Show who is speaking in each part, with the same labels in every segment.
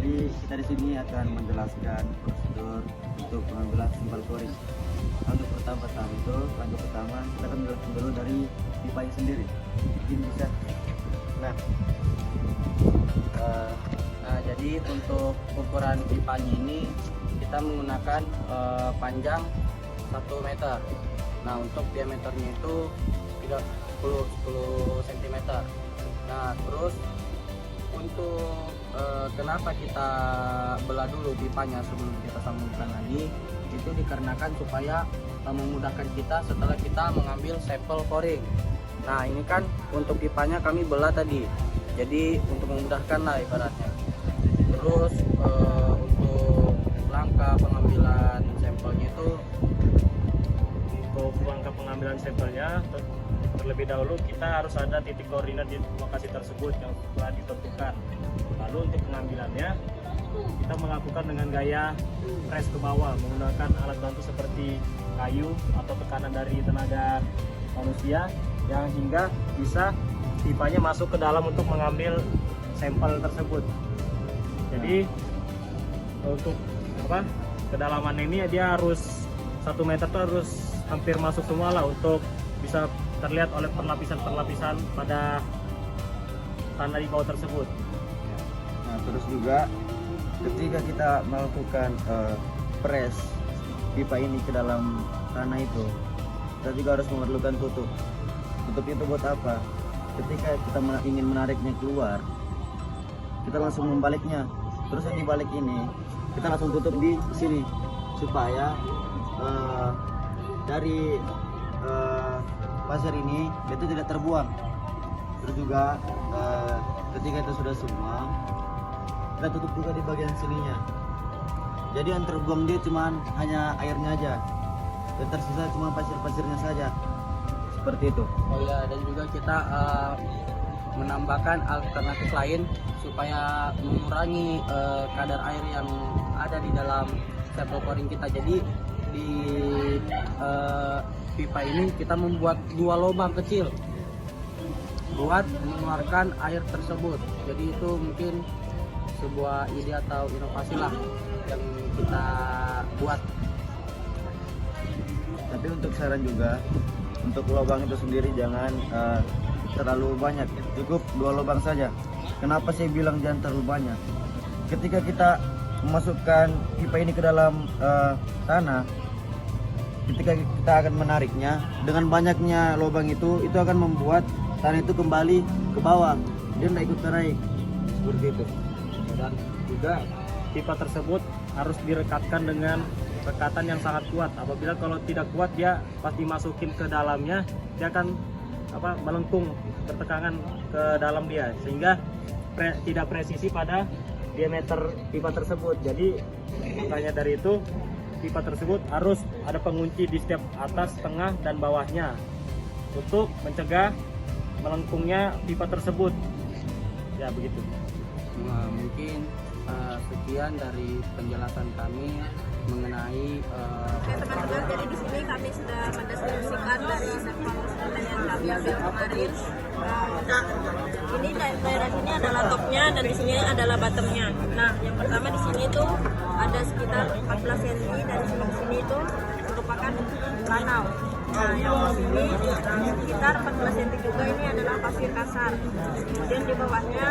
Speaker 1: Jadi kita di sini akan menjelaskan prosedur untuk pengambilan sampel koring. Untuk pertama-tama itu, langkah pertama kita akan menjelaskan dulu dari pipanya sendiri. Mungkin bisa.
Speaker 2: Nah, jadi untuk ukuran pipanya ini kita menggunakan panjang 1 meter. Nah, untuk diameternya itu 10 cm. Nah, terus untuk kenapa kita belah dulu pipanya sebelum kita sambungkan lagi, itu dikarenakan supaya memudahkan kita setelah kita mengambil sampel koring. Nah, ini kan untuk pipanya kami belah tadi, jadi untuk memudahkan lah ibaratnya. Terus untuk langkah pengambilan sampelnya itu,
Speaker 3: untuk langkah pengambilan sampelnya terlebih dahulu kita harus ada titik koordinat di lokasi tersebut yang telah ditentukan. Lalu untuk pengambilannya kita melakukan dengan gaya press ke bawah menggunakan alat bantu seperti kayu atau tekanan dari tenaga manusia yang hingga bisa pipanya masuk ke dalam untuk mengambil sampel tersebut. Jadi untuk kedalaman ini dia harus 1 meter tuh harus hampir masuk semua lah untuk bisa terlihat oleh perlapisan-perlapisan pada tanah di bawah tersebut.
Speaker 1: Nah, terus juga ketika kita melakukan press pipa ini ke dalam tanah itu, kita juga harus memerlukan tutup. Tutup itu buat apa? Ketika kita ingin menariknya keluar, kita langsung membaliknya. Terus yang dibalik ini kita langsung tutup di sini supaya dari pasir ini itu tidak terbuang. Terus juga ketika itu sudah semua, kita tutup juga di bagian sininya. Jadi yang terbuang dia cuma hanya airnya aja, dan tersisa cuma pasir-pasirnya saja. Seperti itu.
Speaker 2: oh ya, dan juga kita menambahkan alternatif lain supaya mengurangi kadar air yang ada di dalam sampel koring kita. Jadi di pipa ini kita membuat 2 lubang kecil buat mengeluarkan air tersebut. Jadi itu mungkin sebuah ide atau inovasi lah yang kita buat.
Speaker 1: Tapi untuk saran juga, untuk lubang itu sendiri jangan terlalu banyak, cukup 2 lubang saja. Kenapa saya bilang jangan terlalu banyak? Ketika kita memasukkan pipa ini ke dalam tanah, ketika kita akan menariknya, dengan banyaknya lubang itu akan membuat tanah itu kembali ke bawah, dia tidak ikut naik. Seperti itu.
Speaker 3: Dan juga pipa tersebut harus direkatkan dengan rekatan yang sangat kuat. Apabila kalau tidak kuat, dia pas dimasukin ke dalamnya dia akan melengkung bertekanan ke dalam dia, sehingga tidak presisi pada diameter pipa tersebut. Jadi makanya dari itu pipa tersebut harus ada pengunci di setiap atas, tengah, dan bawahnya untuk mencegah melengkungnya pipa tersebut. Ya begitu.
Speaker 2: Nah, mungkin sekian dari penjelasan kami mengenai
Speaker 4: Oke teman-teman, jadi di sini kami sudah mendeskripsikan dari sampel yang kami ambil kemarin. Ini daerah sini adalah topnya dan di sini adalah bottomnya. Nah, yang pertama di sini itu ada sekitar 14 cm, dari sini ke sini itu merupakan lanau. Nah, yang di sini sekitar 14 cm juga ini adalah pasir kasar. Kemudian di bawahnya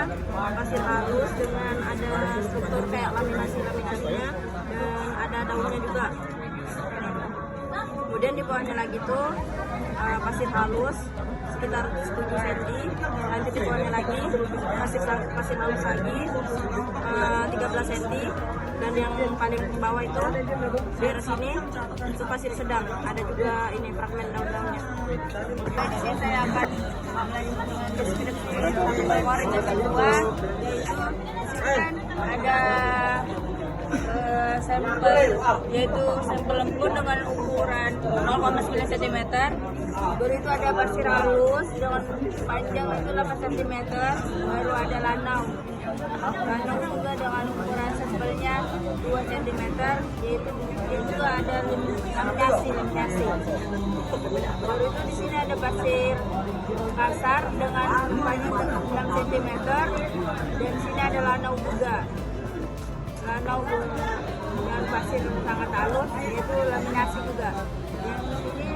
Speaker 4: pasir halus dengan ada struktur kayak laminasinya dan ada daunnya juga. Kemudian di bawahnya lagi tuh pasir halus sekitar 10 cm. Lanjut di bawahnya lagi pasir halus lagi 13 cm. Dan yang paling ke bawah itu daerah sini itu pasir sedang, ada juga ini fragmen daun-daunnya. Di sini saya akan deskripsi koring yang kedua, yaitu ada sampel, yaitu sampel lempun dengan ukuran 0,9 cm. Baru itu ada pasir halus dengan panjang itu 8 cm. Baru ada lanau. Lanau juga dengan ukuran sampelnya 2 cm, yaitu dia juga ada laminasi. Baru itu di sini ada pasir kasar dengan panjang 6 cm, dan di sini ada lanau juga. lanau dengan pasir sangat halus, yaitu laminasi juga. Yang di sini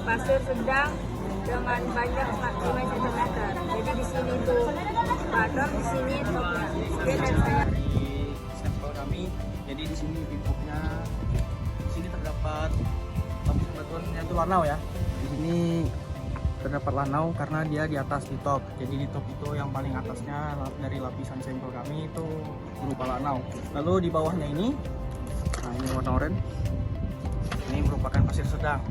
Speaker 4: pasir sedang dengan banyak 5 cm. Jadi di sini tuh bottom, di sini topnya. Oke, dan saya
Speaker 2: Dari sampel kami, jadi di sini pimpoknya, di sini terdapat lapis batuannya itu lanau ya. Di sini terdapat lanau karena dia di atas di top. Jadi di top itu yang paling atasnya dari lapisan sampel kami itu berupa lanau. Lalu di bawahnya ini, nah ini warna oranye, ini merupakan pasir sedang.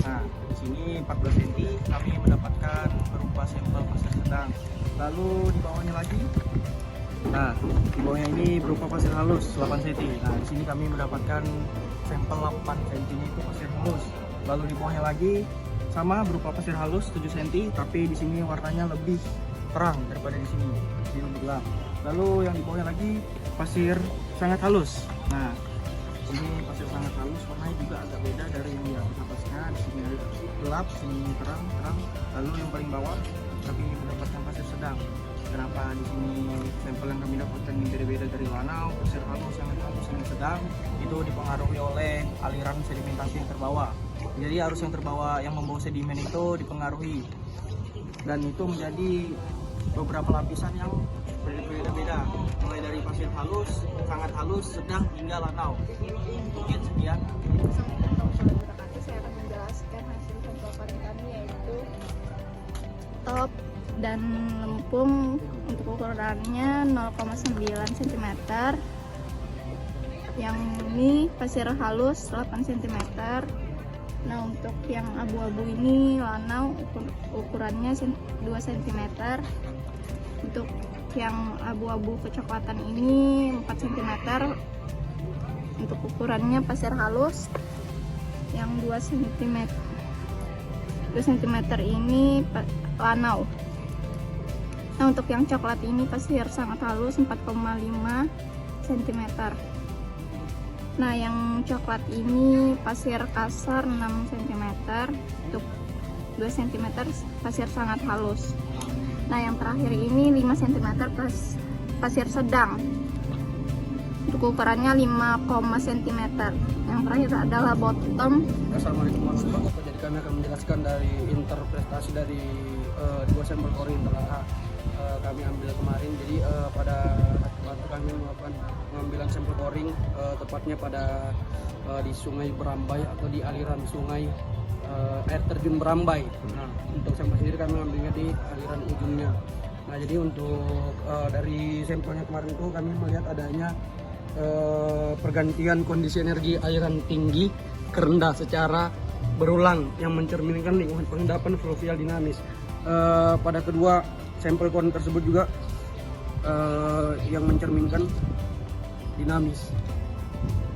Speaker 2: Nah di sini 14 cm kami mendapatkan berupa sampel pasir sedang. Lalu di bawahnya lagi, nah di bawahnya ini berupa pasir halus 8 cm. Nah di sini kami mendapatkan sampel 8 cm itu pasir halus. Lalu di bawahnya lagi sama berupa pasir halus 7 cm, tapi di sini warnanya lebih terang daripada di sini. Di sini lebih gelap. Lalu yang di bawahnya lagi pasir sangat halus. Nah di sini pasir sangat halus, warnanya juga agak beda dari yang di atasnya. Di sini gelap, di sini terang. Lalu yang paling bawah kami mendapatkan pasir sedang. Kenapa di sini sampel yang kami dapatkan ini beda dari lanau, pasir halus, sangat halus, sangat sedang, itu dipengaruhi oleh aliran sedimentasi yang terbawa. Jadi arus yang terbawa yang membawa sedimen itu dipengaruhi, dan itu menjadi beberapa lapisan yang berbeda-beda, mulai dari pasir halus, sangat halus, sedang hingga lanau. Mungkin sekian.
Speaker 5: Nanti saya akan menjelaskan hasil sampel koring kami, yaitu top dan lempung. Untuk ukurannya 0,9 cm. Yang ini pasir halus 8 cm. Nah untuk yang abu-abu ini lanau, ukurannya 2 cm. Untuk yang abu-abu kecoklatan ini 4 cm. Untuk ukurannya pasir halus yang 2 cm. 2 cm ini lanau. Nah untuk yang coklat ini pasir sangat halus 4,5 cm. Nah yang coklat ini pasir kasar 6 cm. Untuk 2 cm pasir sangat halus. Nah yang terakhir ini 5 cm pasir sedang. Untuk ukurannya 5, cm. Yang terakhir adalah bottom.
Speaker 2: Assalamualaikum warahmatullahi wabarakatuh. Jadi kami akan menjelaskan dari interpretasi dari dua sampel koring yang telah kami ambil kemarin. Jadi pada waktu kami melakukan pengambilan sampel koring, tepatnya pada di Sungai Berambai atau di aliran sungai air terjun Berambai. Nah untuk sampel sendiri kami ambilnya di aliran ujungnya. Nah jadi untuk dari sampelnya kemarin itu kami melihat adanya pergantian kondisi energi aliran tinggi ke rendah secara berulang yang mencerminkan lingkungan pengendapan fluvial dinamis. Pada kedua sampel koring tersebut juga yang mencerminkan dinamis.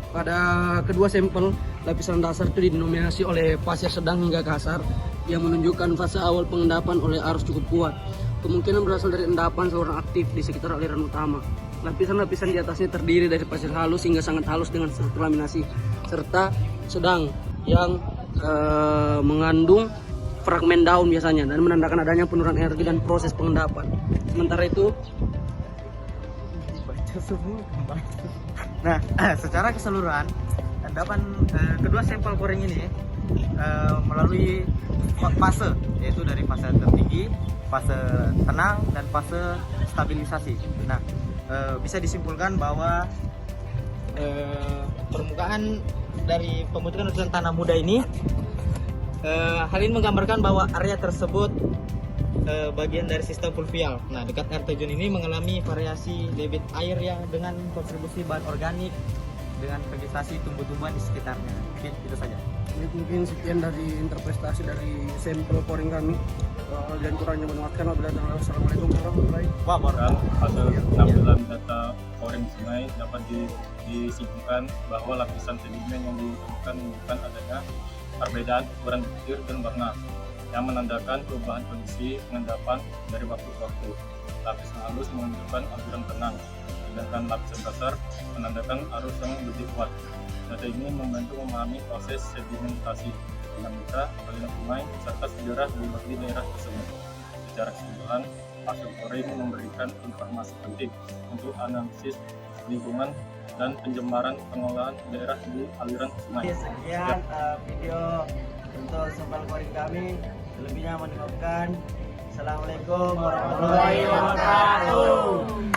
Speaker 2: Pada kedua sampel lapisan dasar itu didenominasi oleh pasir sedang hingga kasar yang menunjukkan fase awal pengendapan oleh arus cukup kuat. Kemungkinan berasal dari endapan saluran aktif di sekitar aliran utama. Lapisan-lapisan di atasnya terdiri dari pasir halus hingga sangat halus dengan struktur laminasi serta sedang yang mengandung fragmen daun biasanya dan menandakan adanya penurunan energi dan proses pengendapan. Sementara itu
Speaker 1: Nah, secara keseluruhan endapan kedua sampel koring ini melalui fase, yaitu dari fase tertinggi, fase tenang, dan fase stabilisasi. Nah, bisa disimpulkan bahwa permukaan dari pembentukan letusan tanah muda ini, hal ini menggambarkan bahwa area tersebut bagian dari sistem fluvial. Nah, dekat air terjun ini mengalami variasi debit air yang dengan kontribusi bahan organik dengan vegetasi tumbuh-tumbuhan di sekitarnya. Mungkin itu saja.
Speaker 2: Ini mungkin sekian dari interpretasi dari sampel koring kami. Dan kurangnya menguatkan. Wassalamualaikum warahmatullahi
Speaker 1: Wah,
Speaker 6: Hasil pengambilan data koring sungai dapat disimpulkan bahwa lapisan sedimen yang ditemukan menunjukkan adanya perbedaan ukuran butir dan warna yang menandakan perubahan kondisi pengendapan dari waktu ke waktu. Lapisan halus menunjukkan aliran tenang, sedangkan lapisan kasar menandakan arus yang lebih kuat. Data ini membantu memahami proses sedimentasi, dinamika aliran sungai serta sejarah di daerah tersebut. Secara keseluruhan, hasil coring memberikan informasi penting untuk analisis lingkungan dan penjembaran pengolahan daerah di aliran sungai.
Speaker 1: Sekian video untuk sampel coring kami. Selebihnya mohon dimaafkan. Assalamualaikum warahmatullahi wabarakatuh.